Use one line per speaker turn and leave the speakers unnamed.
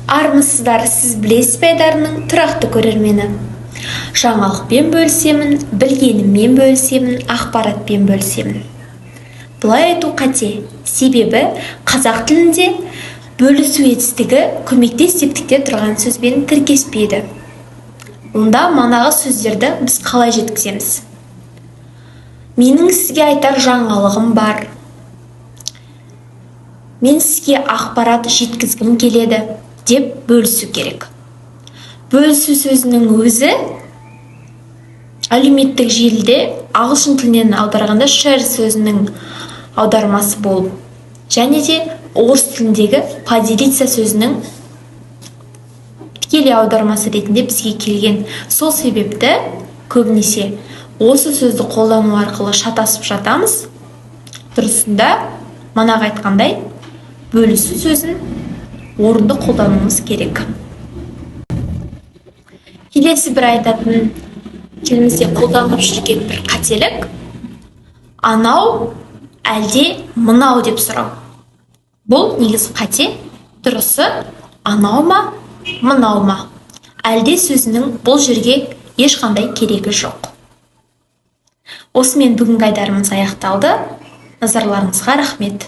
Армысыздар, сіз білесіз бе айдарының тұрақты көрермені. Жаңалықпен бөлісемін, білгеніммен бөлісемін, ақпаратпен бөлісемін. Бұлай айту қате, себебі қазақ тілінде бөлісу етістігі көмектес септікте тұрған сөзбен тіркеспейді. Онда манағы сөздерді біз қалай жеткіземіз? Менің сізге айтар жаңалығым бар. Мен сізге ақпарат жеткізгім келеді деп бөлісу керек. Бөлісу сөзінің өзі әлеуметтік желіде ағылшын тілінен аударғанда share сөзінің аудармасы болып, және де орыс тіліндегі поделиться сөзінің тікелей аудармасы ретінде бізге келген. Сол себепті көбінесе осы сөзді қолдану арқылы шатасып жатамыз. Дұрысында манағы айтқандай бөлісу сөзін орынды қолдануымыз керек. Келесі бір айтатын тілімізде қолданылып жүрген бір қателік анау әлде мынау деп сұрау. Бұл негізі қате. Дұрысы анау ма, мынау ма? Әлде сөзінің бұл жерге ешқандай керегі жоқ. Осымен бүгінгі айдарымыз аяқталды. Назарларыңызға рахмет.